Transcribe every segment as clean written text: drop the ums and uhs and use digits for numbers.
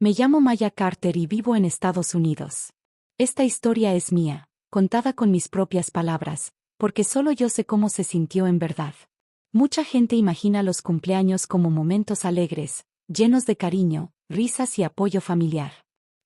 Me llamo Maya Carter y vivo en Estados Unidos. Esta historia es mía, contada con mis propias palabras, porque solo yo sé cómo se sintió en verdad. Mucha gente imagina los cumpleaños como momentos alegres, llenos de cariño, risas y apoyo familiar.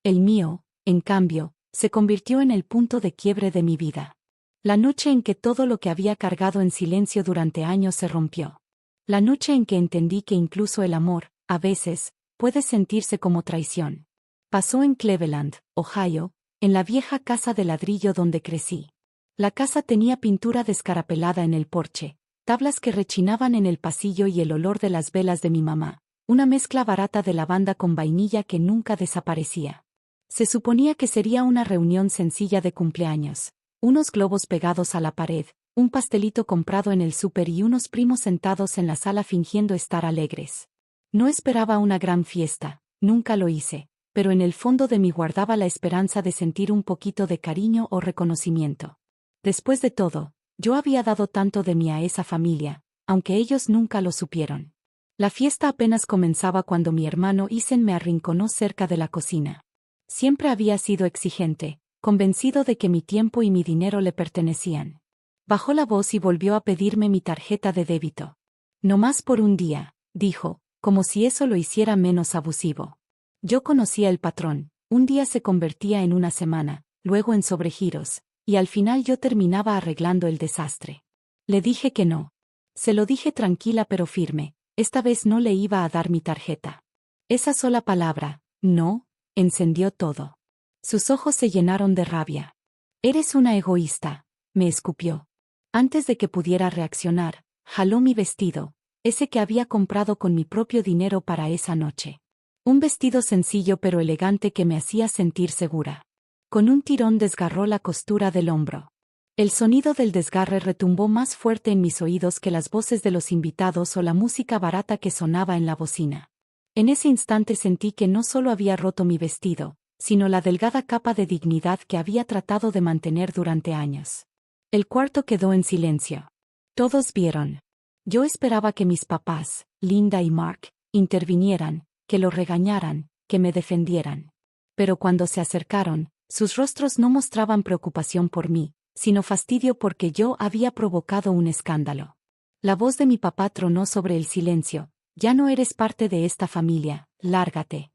El mío, en cambio, se convirtió en el punto de quiebre de mi vida. La noche en que todo lo que había cargado en silencio durante años se rompió. La noche en que entendí que incluso el amor, a veces, puede sentirse como traición. Pasó en Cleveland, Ohio, en la vieja casa de ladrillo donde crecí. La casa tenía pintura descarapelada en el porche, tablas que rechinaban en el pasillo y el olor de las velas de mi mamá, una mezcla barata de lavanda con vainilla que nunca desaparecía. Se suponía que sería una reunión sencilla de cumpleaños, unos globos pegados a la pared, un pastelito comprado en el súper y unos primos sentados en la sala fingiendo estar alegres. No esperaba una gran fiesta, nunca lo hice, pero en el fondo de mí guardaba la esperanza de sentir un poquito de cariño o reconocimiento. Después de todo, yo había dado tanto de mí a esa familia, aunque ellos nunca lo supieron. La fiesta apenas comenzaba cuando mi hermano Ethan me arrinconó cerca de la cocina. Siempre había sido exigente, convencido de que mi tiempo y mi dinero le pertenecían. Bajó la voz y volvió a pedirme mi tarjeta de débito. No más por un día, dijo, como si eso lo hiciera menos abusivo. Yo conocía el patrón, un día se convertía en una semana, luego en sobregiros, y al final yo terminaba arreglando el desastre. Le dije que no. Se lo dije tranquila pero firme, esta vez no le iba a dar mi tarjeta. Esa sola palabra, no, encendió todo. Sus ojos se llenaron de rabia. Eres una egoísta, me escupió. Antes de que pudiera reaccionar, jaló mi vestido, ese que había comprado con mi propio dinero para esa noche. Un vestido sencillo pero elegante que me hacía sentir segura. Con un tirón desgarró la costura del hombro. El sonido del desgarre retumbó más fuerte en mis oídos que las voces de los invitados o la música barata que sonaba en la bocina. En ese instante sentí que no solo había roto mi vestido, sino la delgada capa de dignidad que había tratado de mantener durante años. El cuarto quedó en silencio. Todos vieron. Yo esperaba que mis papás, Linda y Mark, intervinieran, que lo regañaran, que me defendieran. Pero cuando se acercaron, sus rostros no mostraban preocupación por mí, sino fastidio porque yo había provocado un escándalo. La voz de mi papá tronó sobre el silencio. Ya no eres parte de esta familia, lárgate.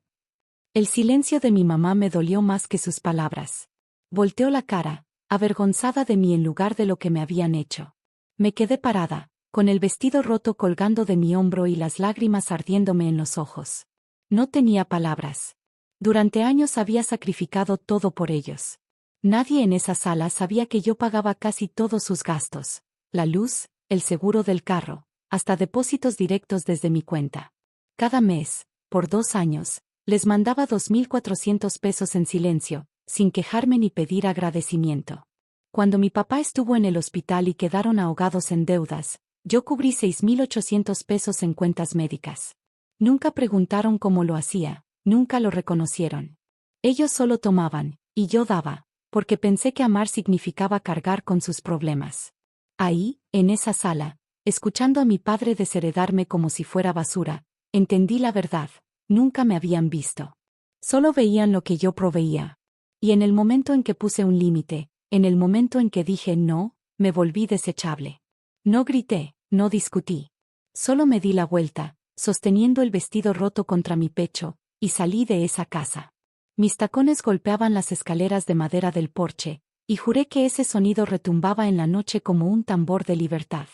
El silencio de mi mamá me dolió más que sus palabras. Volteó la cara, avergonzada de mí en lugar de lo que me habían hecho. Me quedé parada, con el vestido roto colgando de mi hombro y las lágrimas ardiéndome en los ojos. No tenía palabras. Durante años había sacrificado todo por ellos. Nadie en esa sala sabía que yo pagaba casi todos sus gastos, la luz, el seguro del carro, hasta depósitos directos desde mi cuenta. Cada mes, por 2 años, les mandaba 2.400 pesos en silencio, sin quejarme ni pedir agradecimiento. Cuando mi papá estuvo en el hospital y quedaron ahogados en deudas, yo cubrí 6.800 pesos en cuentas médicas. Nunca preguntaron cómo lo hacía, nunca lo reconocieron. Ellos solo tomaban, y yo daba, porque pensé que amar significaba cargar con sus problemas. Ahí, en esa sala, escuchando a mi padre desheredarme como si fuera basura, entendí la verdad, nunca me habían visto. Solo veían lo que yo proveía. Y en el momento en que puse un límite, en el momento en que dije no, me volví desechable. No grité, no discutí. Solo me di la vuelta, sosteniendo el vestido roto contra mi pecho, y salí de esa casa. Mis tacones golpeaban las escaleras de madera del porche, y juré que ese sonido retumbaba en la noche como un tambor de libertad.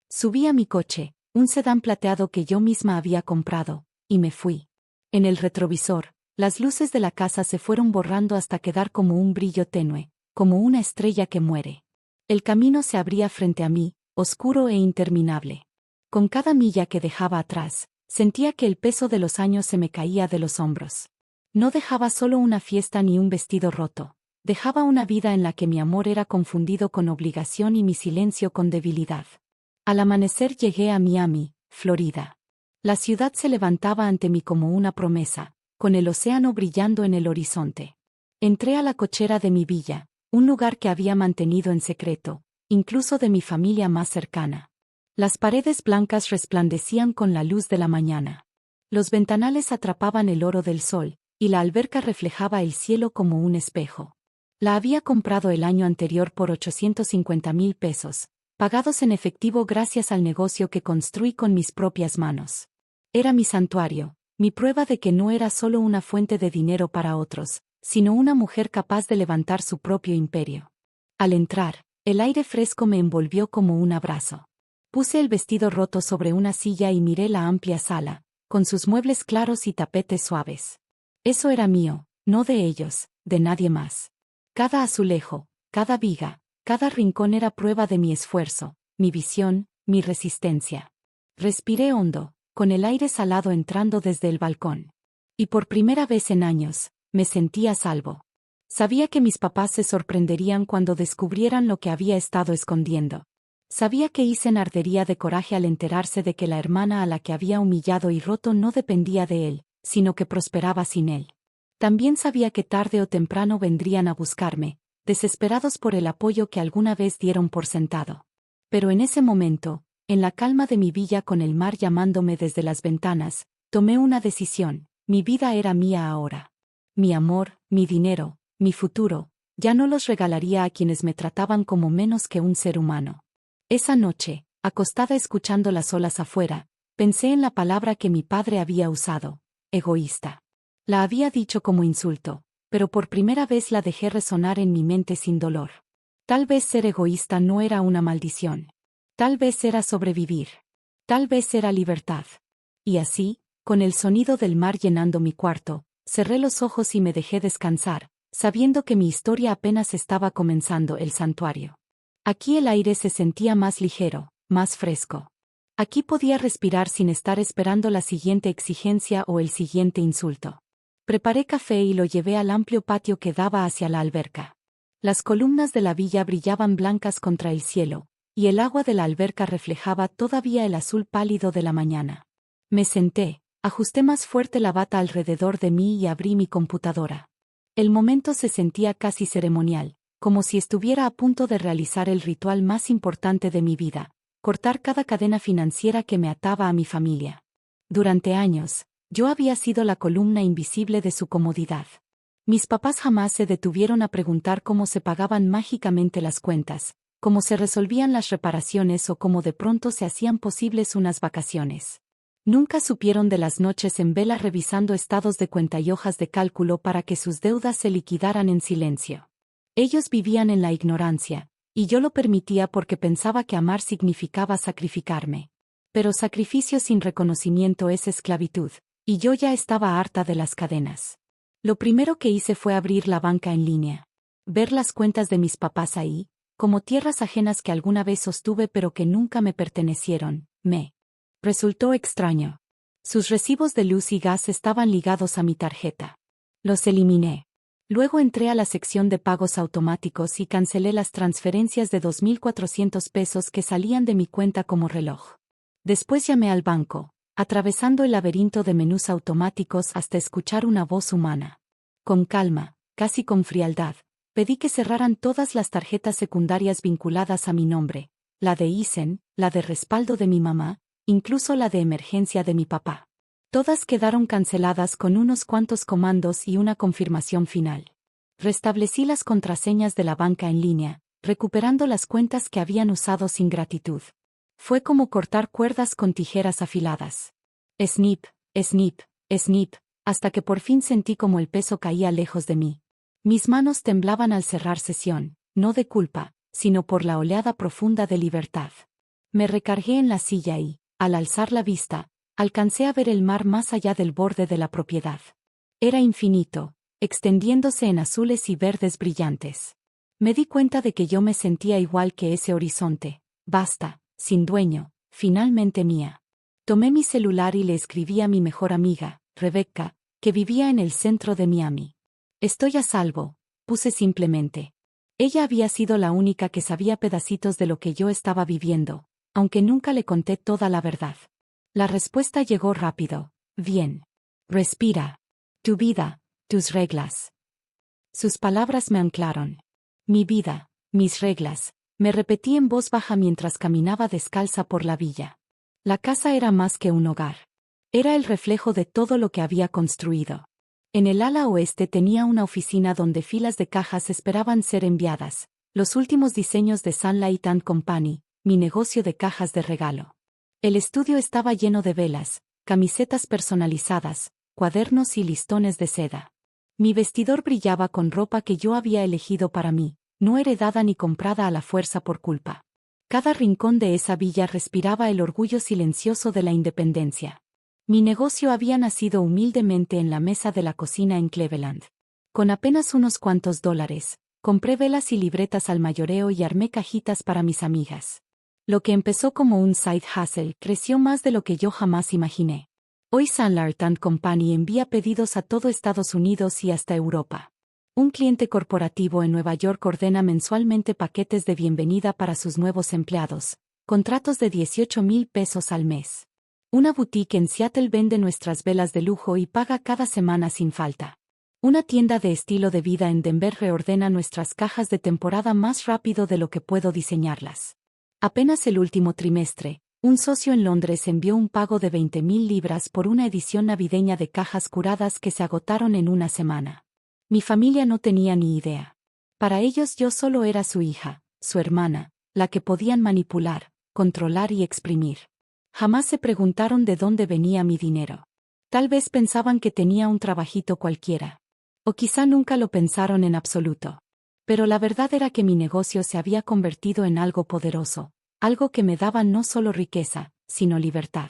Subí a mi coche, un sedán plateado que yo misma había comprado, y me fui. En el retrovisor, las luces de la casa se fueron borrando hasta quedar como un brillo tenue, como una estrella que muere. El camino se abría frente a mí, oscuro e interminable. Con cada milla que dejaba atrás, sentía que el peso de los años se me caía de los hombros. No dejaba solo una fiesta ni un vestido roto, dejaba una vida en la que mi amor era confundido con obligación y mi silencio con debilidad. Al amanecer llegué a Miami, Florida. La ciudad se levantaba ante mí como una promesa, con el océano brillando en el horizonte. Entré a la cochera de mi villa, un lugar que había mantenido en secreto, incluso de mi familia más cercana. Las paredes blancas resplandecían con la luz de la mañana. Los ventanales atrapaban el oro del sol, y la alberca reflejaba el cielo como un espejo. La había comprado el año anterior por 850,000 pesos, pagados en efectivo gracias al negocio que construí con mis propias manos. Era mi santuario, mi prueba de que no era solo una fuente de dinero para otros, sino una mujer capaz de levantar su propio imperio. Al entrar, el aire fresco me envolvió como un abrazo. Puse el vestido roto sobre una silla y miré la amplia sala, con sus muebles claros y tapetes suaves. Eso era mío, no de ellos, de nadie más. Cada azulejo, cada viga, cada rincón era prueba de mi esfuerzo, mi visión, mi resistencia. Respiré hondo, con el aire salado entrando desde el balcón. Y por primera vez en años, me sentí a salvo. Sabía que mis papás se sorprenderían cuando descubrieran lo que había estado escondiendo. Sabía que Isen ardería de coraje al enterarse de que la hermana a la que había humillado y roto no dependía de él, sino que prosperaba sin él. También sabía que tarde o temprano vendrían a buscarme, desesperados por el apoyo que alguna vez dieron por sentado. Pero en ese momento, en la calma de mi villa con el mar llamándome desde las ventanas, tomé una decisión: mi vida era mía ahora. Mi amor, mi dinero, mi futuro, ya no los regalaría a quienes me trataban como menos que un ser humano. Esa noche, acostada escuchando las olas afuera, pensé en la palabra que mi padre había usado: egoísta. La había dicho como insulto, pero por primera vez la dejé resonar en mi mente sin dolor. Tal vez ser egoísta no era una maldición. Tal vez era sobrevivir. Tal vez era libertad. Y así, con el sonido del mar llenando mi cuarto, cerré los ojos y me dejé descansar, sabiendo que mi historia apenas estaba comenzando. El santuario. Aquí el aire se sentía más ligero, más fresco. Aquí podía respirar sin estar esperando la siguiente exigencia o el siguiente insulto. Preparé café y lo llevé al amplio patio que daba hacia la alberca. Las columnas de la villa brillaban blancas contra el cielo, y el agua de la alberca reflejaba todavía el azul pálido de la mañana. Me senté, ajusté más fuerte la bata alrededor de mí y abrí mi computadora. El momento se sentía casi ceremonial, como si estuviera a punto de realizar el ritual más importante de mi vida: cortar cada cadena financiera que me ataba a mi familia. Durante años, yo había sido la columna invisible de su comodidad. Mis papás jamás se detuvieron a preguntar cómo se pagaban mágicamente las cuentas, cómo se resolvían las reparaciones o cómo de pronto se hacían posibles unas vacaciones. Nunca supieron de las noches en vela revisando estados de cuenta y hojas de cálculo para que sus deudas se liquidaran en silencio. Ellos vivían en la ignorancia, y yo lo permitía porque pensaba que amar significaba sacrificarme. Pero sacrificio sin reconocimiento es esclavitud, y yo ya estaba harta de las cadenas. Lo primero que hice fue abrir la banca en línea. Ver las cuentas de mis papás ahí, como tierras ajenas que alguna vez sostuve pero que nunca me pertenecieron, me resultó extraño. Sus recibos de luz y gas estaban ligados a mi tarjeta. Los eliminé. Luego entré a la sección de pagos automáticos y cancelé las transferencias de 2,400 pesos que salían de mi cuenta como reloj. Después llamé al banco, atravesando el laberinto de menús automáticos hasta escuchar una voz humana. Con calma, casi con frialdad, pedí que cerraran todas las tarjetas secundarias vinculadas a mi nombre, la de Isen, la de respaldo de mi mamá, incluso la de emergencia de mi papá. Todas quedaron canceladas con unos cuantos comandos y una confirmación final. Restablecí las contraseñas de la banca en línea, recuperando las cuentas que habían usado sin gratitud. Fue como cortar cuerdas con tijeras afiladas. Snip, snip, snip, hasta que por fin sentí como el peso caía lejos de mí. Mis manos temblaban al cerrar sesión, no de culpa, sino por la oleada profunda de libertad. Me recargué en la silla y, al alzar la vista, alcancé a ver el mar más allá del borde de la propiedad. Era infinito, extendiéndose en azules y verdes brillantes. Me di cuenta de que yo me sentía igual que ese horizonte, vasta, sin dueño, finalmente mía. Tomé mi celular y le escribí a mi mejor amiga, Rebecca, que vivía en el centro de Miami. Estoy a salvo, puse simplemente. Ella había sido la única que sabía pedacitos de lo que yo estaba viviendo, aunque nunca le conté toda la verdad. La respuesta llegó rápido: bien. Respira. Tu vida, tus reglas. Sus palabras me anclaron. Mi vida, mis reglas, me repetí en voz baja mientras caminaba descalza por la villa. La casa era más que un hogar. Era el reflejo de todo lo que había construido. En el ala oeste tenía una oficina donde filas de cajas esperaban ser enviadas, los últimos diseños de Sunlight and Company, mi negocio de cajas de regalo. El estudio estaba lleno de velas, camisetas personalizadas, cuadernos y listones de seda. Mi vestidor brillaba con ropa que yo había elegido para mí, no heredada ni comprada a la fuerza por culpa. Cada rincón de esa villa respiraba el orgullo silencioso de la independencia. Mi negocio había nacido humildemente en la mesa de la cocina en Cleveland. Con apenas unos cuantos dólares, compré velas y libretas al mayoreo y armé cajitas para mis amigas. Lo que empezó como un side hustle creció más de lo que yo jamás imaginé. Hoy Sunlight and Company envía pedidos a todo Estados Unidos y hasta Europa. Un cliente corporativo en Nueva York ordena mensualmente paquetes de bienvenida para sus nuevos empleados, contratos de $18,000 al mes. Una boutique en Seattle vende nuestras velas de lujo y paga cada semana sin falta. Una tienda de estilo de vida en Denver reordena nuestras cajas de temporada más rápido de lo que puedo diseñarlas. Apenas el último trimestre, un socio en Londres envió un pago de 20,000 libras por una edición navideña de cajas curadas que se agotaron en una semana. Mi familia no tenía ni idea. Para ellos yo solo era su hija, su hermana, la que podían manipular, controlar y exprimir. Jamás se preguntaron de dónde venía mi dinero. Tal vez pensaban que tenía un trabajito cualquiera. O quizá nunca lo pensaron en absoluto. Pero la verdad era que mi negocio se había convertido en algo poderoso, algo que me daba no solo riqueza, sino libertad.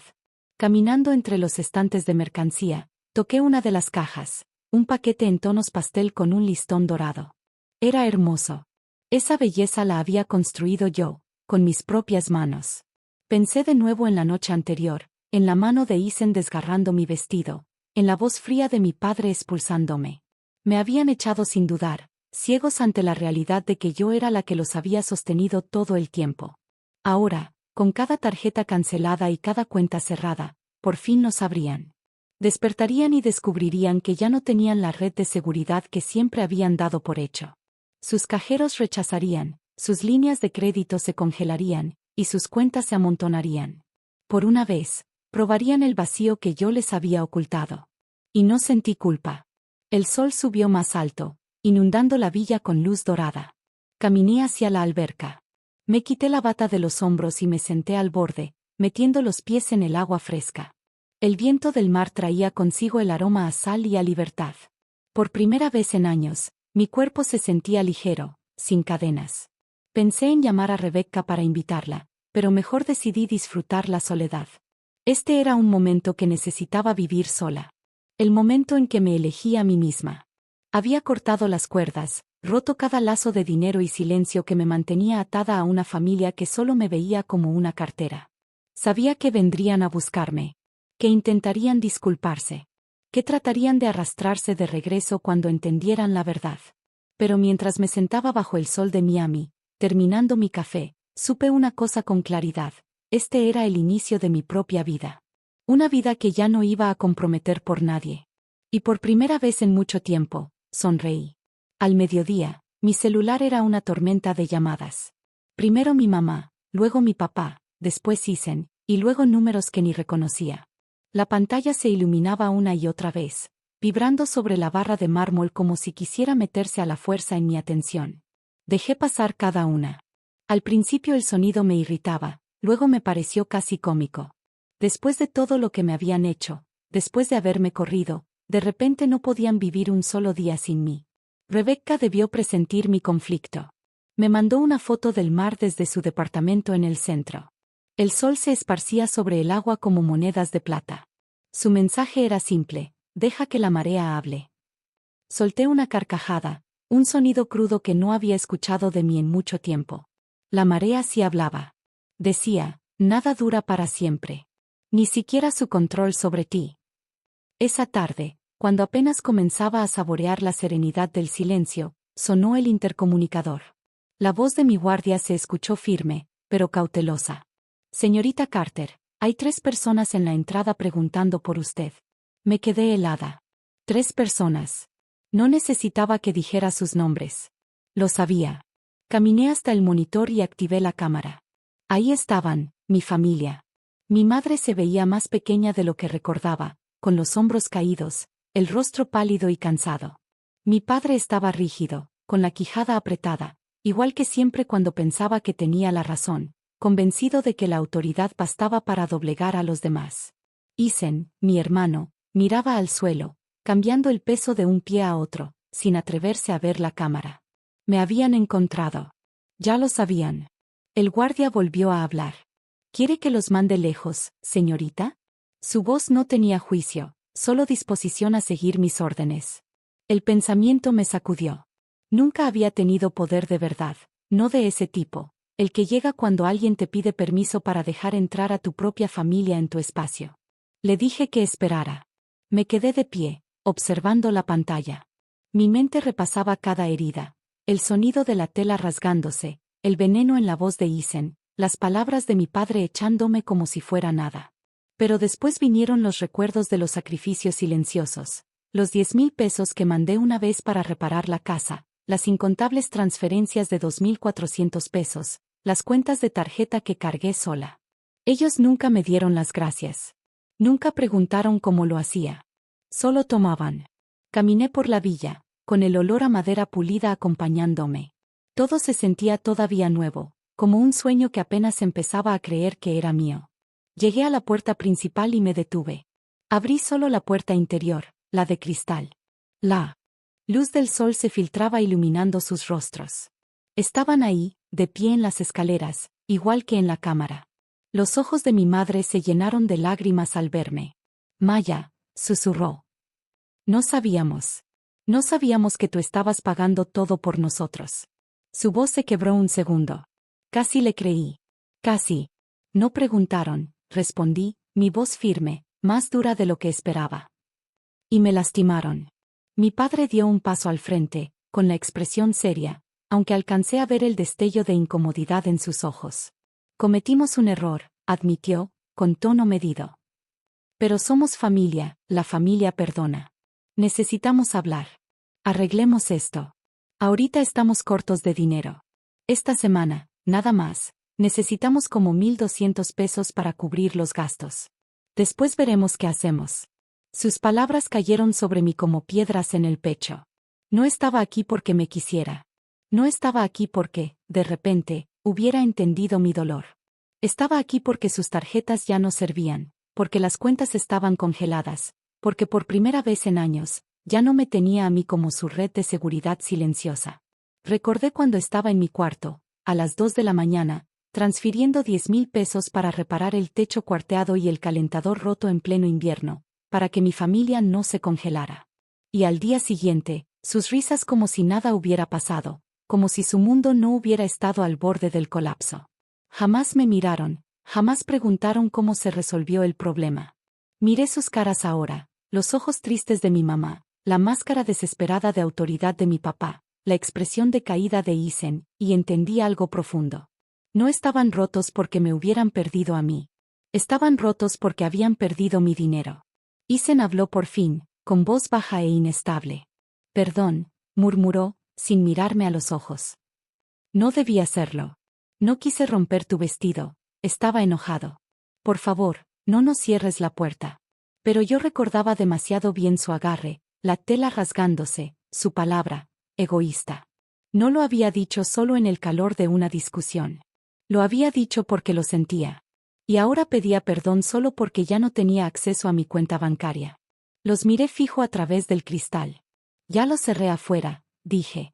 Caminando entre los estantes de mercancía, toqué una de las cajas, un paquete en tonos pastel con un listón dorado. Era hermoso. Esa belleza la había construido yo, con mis propias manos. Pensé de nuevo en la noche anterior, en la mano de Isen desgarrando mi vestido, en la voz fría de mi padre expulsándome. Me habían echado sin dudar, ciegos ante la realidad de que yo era la que los había sostenido todo el tiempo. Ahora, con cada tarjeta cancelada y cada cuenta cerrada, por fin nos abrían. Despertarían y descubrirían que ya no tenían la red de seguridad que siempre habían dado por hecho. Sus cajeros rechazarían, sus líneas de crédito se congelarían, y sus cuentas se amontonarían. Por una vez, probarían el vacío que yo les había ocultado. Y no sentí culpa. El sol subió más alto, inundando la villa con luz dorada. Caminé hacia la alberca. Me quité la bata de los hombros y me senté al borde, metiendo los pies en el agua fresca. El viento del mar traía consigo el aroma a sal y a libertad. Por primera vez en años, mi cuerpo se sentía ligero, sin cadenas. Pensé en llamar a Rebecca para invitarla, pero mejor decidí disfrutar la soledad. Este era un momento que necesitaba vivir sola. El momento en que me elegí a mí misma. Había cortado las cuerdas, roto cada lazo de dinero y silencio que me mantenía atada a una familia que solo me veía como una cartera. Sabía que vendrían a buscarme, que intentarían disculparse, que tratarían de arrastrarse de regreso cuando entendieran la verdad. Pero mientras me sentaba bajo el sol de Miami, terminando mi café, supe una cosa con claridad: este era el inicio de mi propia vida. Una vida que ya no iba a comprometer por nadie. Y por primera vez en mucho tiempo, sonreí. Al mediodía, mi celular era una tormenta de llamadas. Primero mi mamá, luego mi papá, después Isen, y luego números que ni reconocía. La pantalla se iluminaba una y otra vez, vibrando sobre la barra de mármol como si quisiera meterse a la fuerza en mi atención. Dejé pasar cada una. Al principio el sonido me irritaba, luego me pareció casi cómico. Después de todo lo que me habían hecho, después de haberme corrido, de repente no podían vivir un solo día sin mí. Rebecca debió presentir mi conflicto. Me mandó una foto del mar desde su departamento en el centro. El sol se esparcía sobre el agua como monedas de plata. Su mensaje era simple: deja que la marea hable. Solté una carcajada, un sonido crudo que no había escuchado de mí en mucho tiempo. La marea sí hablaba. Decía: nada dura para siempre. Ni siquiera su control sobre ti. Esa tarde, cuando apenas comenzaba a saborear la serenidad del silencio, sonó el intercomunicador. La voz de mi guardia se escuchó firme, pero cautelosa. Señorita Carter, hay 3 personas en la entrada preguntando por usted. Me quedé helada. 3 personas. No necesitaba que dijera sus nombres. Lo sabía. Caminé hasta el monitor y activé la cámara. Ahí estaban, mi familia. Mi madre se veía más pequeña de lo que recordaba, con los hombros caídos, el rostro pálido y cansado. Mi padre estaba rígido, con la quijada apretada, igual que siempre cuando pensaba que tenía la razón, convencido de que la autoridad bastaba para doblegar a los demás. Isen, mi hermano, miraba al suelo, cambiando el peso de un pie a otro, sin atreverse a ver la cámara. Me habían encontrado. Ya lo sabían. El guardia volvió a hablar. ¿Quiere que los mande lejos, señorita? Su voz no tenía juicio, solo disposición a seguir mis órdenes. El pensamiento me sacudió. Nunca había tenido poder de verdad, no de ese tipo, el que llega cuando alguien te pide permiso para dejar entrar a tu propia familia en tu espacio. Le dije que esperara. Me quedé de pie, observando la pantalla. Mi mente repasaba cada herida, el sonido de la tela rasgándose, el veneno en la voz de Isen, las palabras de mi padre echándome como si fuera nada. Pero después vinieron los recuerdos de los sacrificios silenciosos, los 10,000 pesos que mandé una vez para reparar la casa, las incontables transferencias de 2,400 pesos, las cuentas de tarjeta que cargué sola. Ellos nunca me dieron las gracias. Nunca preguntaron cómo lo hacía. Solo tomaban. Caminé por la villa, con el olor a madera pulida acompañándome. Todo se sentía todavía nuevo, como un sueño que apenas empezaba a creer que era mío. Llegué a la puerta principal y me detuve. Abrí solo la puerta interior, la de cristal. La luz del sol se filtraba iluminando sus rostros. Estaban ahí, de pie en las escaleras, igual que en la cámara. Los ojos de mi madre se llenaron de lágrimas al verme. Maya, susurró. No sabíamos. No sabíamos que tú estabas pagando todo por nosotros. Su voz se quebró un segundo. Casi le creí. Casi. No preguntaron, respondí, mi voz firme, más dura de lo que esperaba. Y me lastimaron. Mi padre dio un paso al frente, con la expresión seria, aunque alcancé a ver el destello de incomodidad en sus ojos. Cometimos un error, admitió, con tono medido. Pero somos familia, la familia perdona. Necesitamos hablar. Arreglemos esto. Ahorita estamos cortos de dinero. Esta semana, nada más, necesitamos como 1,200 pesos para cubrir los gastos. Después veremos qué hacemos. Sus palabras cayeron sobre mí como piedras en el pecho. No estaba aquí porque me quisiera. No estaba aquí porque, de repente, hubiera entendido mi dolor. Estaba aquí porque sus tarjetas ya no servían, porque las cuentas estaban congeladas, porque por primera vez en años, ya no me tenía a mí como su red de seguridad silenciosa. Recordé cuando estaba en mi cuarto, a las 2 de la mañana, transfiriendo 10,000 pesos para reparar el techo cuarteado y el calentador roto en pleno invierno, para que mi familia no se congelara. Y al día siguiente, sus risas como si nada hubiera pasado, como si su mundo no hubiera estado al borde del colapso. Jamás me miraron, jamás preguntaron cómo se resolvió el problema. Miré sus caras ahora, los ojos tristes de mi mamá, la máscara desesperada de autoridad de mi papá, la expresión decaída de Isen, y entendí algo profundo. No estaban rotos porque me hubieran perdido a mí. Estaban rotos porque habían perdido mi dinero. Isen habló por fin, con voz baja e inestable. Perdón, murmuró, sin mirarme a los ojos. No debí hacerlo. No quise romper tu vestido, estaba enojado. Por favor, no nos cierres la puerta. Pero yo recordaba demasiado bien su agarre, la tela rasgándose, su palabra, egoísta. No lo había dicho solo en el calor de una discusión. Lo había dicho porque lo sentía. Y ahora pedía perdón solo porque ya no tenía acceso a mi cuenta bancaria. Los miré fijo a través del cristal. Ya lo cerré afuera, dije.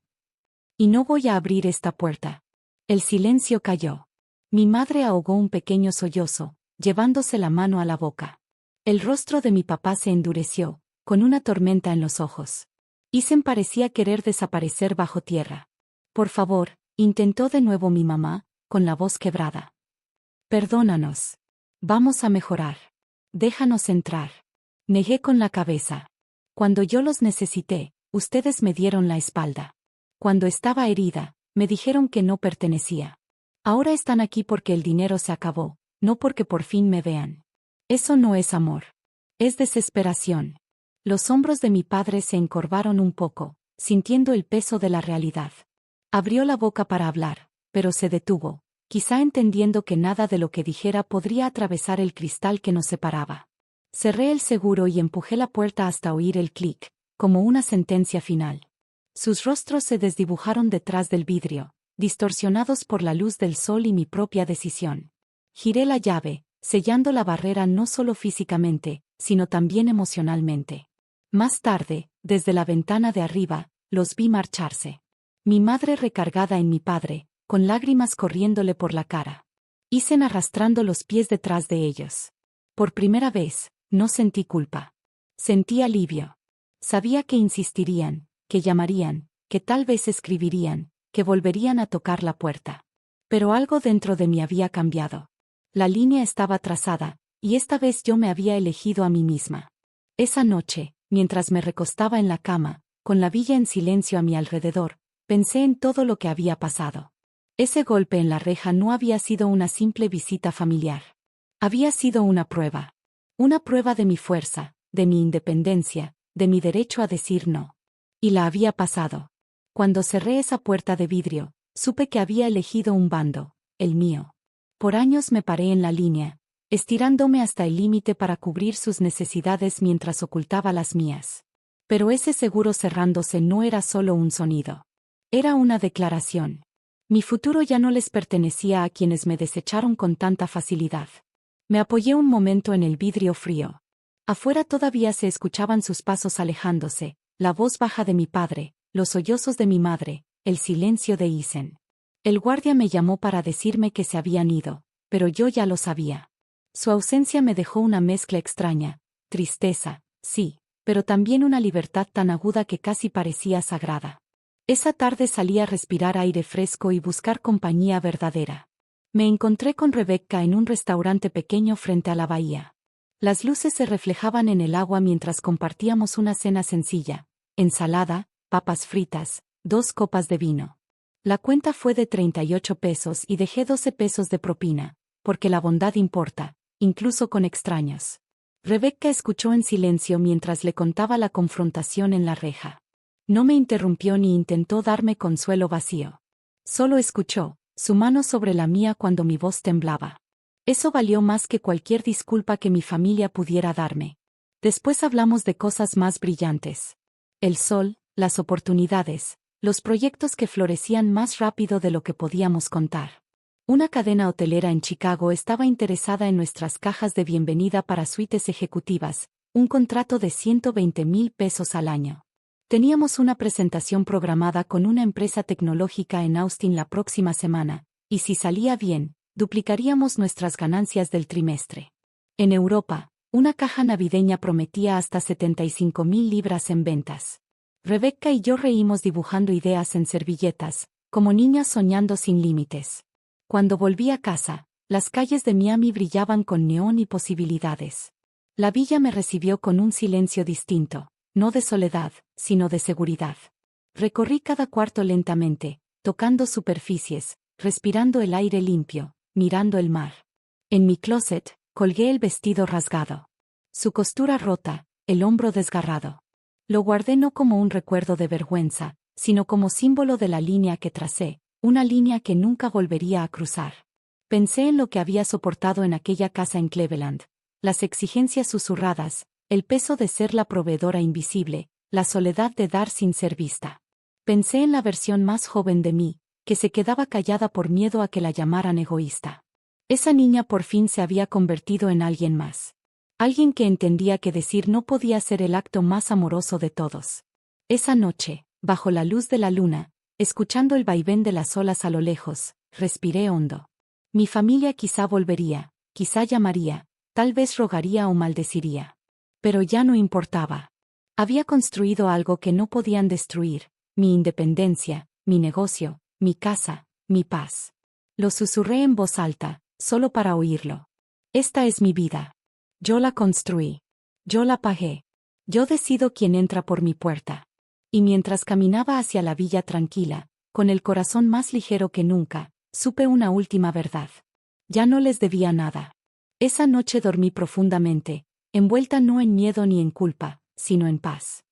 Y no voy a abrir esta puerta. El silencio cayó. Mi madre ahogó un pequeño sollozo, llevándose la mano a la boca. El rostro de mi papá se endureció, con una tormenta en los ojos. Isen parecía querer desaparecer bajo tierra. Por favor, intentó de nuevo mi mamá, con la voz quebrada. Perdónanos. Vamos a mejorar. Déjanos entrar. Negué con la cabeza. Cuando yo los necesité, ustedes me dieron la espalda. Cuando estaba herida, me dijeron que no pertenecía. Ahora están aquí porque el dinero se acabó, no porque por fin me vean. Eso no es amor. Es desesperación. Los hombros de mi padre se encorvaron un poco, sintiendo el peso de la realidad. Abrió la boca para hablar, pero se detuvo, quizá entendiendo que nada de lo que dijera podría atravesar el cristal que nos separaba. Cerré el seguro y empujé la puerta hasta oír el clic, como una sentencia final. Sus rostros se desdibujaron detrás del vidrio, distorsionados por la luz del sol y mi propia decisión. Giré la llave, sellando la barrera no solo físicamente, sino también emocionalmente. Más tarde, desde la ventana de arriba, los vi marcharse. Mi madre recargada en mi padre, con lágrimas corriéndole por la cara. Isen arrastrando los pies detrás de ellos. Por primera vez, no sentí culpa. Sentí alivio. Sabía que insistirían, que llamarían, que tal vez escribirían, que volverían a tocar la puerta. Pero algo dentro de mí había cambiado. La línea estaba trazada, y esta vez yo me había elegido a mí misma. Esa noche, mientras me recostaba en la cama, con la villa en silencio a mi alrededor, pensé en todo lo que había pasado. Ese golpe en la reja no había sido una simple visita familiar. Había sido una prueba. Una prueba de mi fuerza, de mi independencia, de mi derecho a decir no. Y la había pasado. Cuando cerré esa puerta de vidrio, supe que había elegido un bando, el mío. Por años me paré en la línea, estirándome hasta el límite para cubrir sus necesidades mientras ocultaba las mías. Pero ese seguro cerrándose no era solo un sonido. Era una declaración. Mi futuro ya no les pertenecía a quienes me desecharon con tanta facilidad. Me apoyé un momento en el vidrio frío. Afuera todavía se escuchaban sus pasos alejándose, la voz baja de mi padre, los sollozos de mi madre, el silencio de Isen. El guardia me llamó para decirme que se habían ido, pero yo ya lo sabía. Su ausencia me dejó una mezcla extraña, tristeza, sí, pero también una libertad tan aguda que casi parecía sagrada. Esa tarde salí a respirar aire fresco y buscar compañía verdadera. Me encontré con Rebecca en un restaurante pequeño frente a la bahía. Las luces se reflejaban en el agua mientras compartíamos una cena sencilla, ensalada, papas fritas, 2 copas de vino. La cuenta fue de 38 pesos y dejé 12 pesos de propina, porque la bondad importa, incluso con extraños. Rebecca escuchó en silencio mientras le contaba la confrontación en la reja. No me interrumpió ni intentó darme consuelo vacío. Solo escuchó, su mano sobre la mía cuando mi voz temblaba. Eso valió más que cualquier disculpa que mi familia pudiera darme. Después hablamos de cosas más brillantes. El sol, las oportunidades, los proyectos que florecían más rápido de lo que podíamos contar. Una cadena hotelera en Chicago estaba interesada en nuestras cajas de bienvenida para suites ejecutivas, un contrato de 120,000 pesos al año. Teníamos una presentación programada con una empresa tecnológica en Austin la próxima semana, y si salía bien, duplicaríamos nuestras ganancias del trimestre. En Europa, una caja navideña prometía hasta 75,000 libras en ventas. Rebecca y yo reímos dibujando ideas en servilletas, como niñas soñando sin límites. Cuando volví a casa, las calles de Miami brillaban con neón y posibilidades. La villa me recibió con un silencio distinto, no de soledad, sino de seguridad. Recorrí cada cuarto lentamente, tocando superficies, respirando el aire limpio, mirando el mar. En mi closet, colgué el vestido rasgado. Su costura rota, el hombro desgarrado. Lo guardé no como un recuerdo de vergüenza, sino como símbolo de la línea que tracé, una línea que nunca volvería a cruzar. Pensé en lo que había soportado en aquella casa en Cleveland, las exigencias susurradas, el peso de ser la proveedora invisible, la soledad de dar sin ser vista. Pensé en la versión más joven de mí, que se quedaba callada por miedo a que la llamaran egoísta. Esa niña por fin se había convertido en alguien más. Alguien que entendía que decir no podía ser el acto más amoroso de todos. Esa noche, bajo la luz de la luna, escuchando el vaivén de las olas a lo lejos, respiré hondo. Mi familia quizá volvería, quizá llamaría, tal vez rogaría o maldeciría. Pero ya no importaba. Había construido algo que no podían destruir, mi independencia, mi negocio, mi casa, mi paz. Lo susurré en voz alta, solo para oírlo. Esta es mi vida. Yo la construí. Yo la pagué. Yo decido quién entra por mi puerta. Y mientras caminaba hacia la villa tranquila, con el corazón más ligero que nunca, supe una última verdad. Ya no les debía nada. Esa noche dormí profundamente, envuelta no en miedo ni en culpa, sino en paz.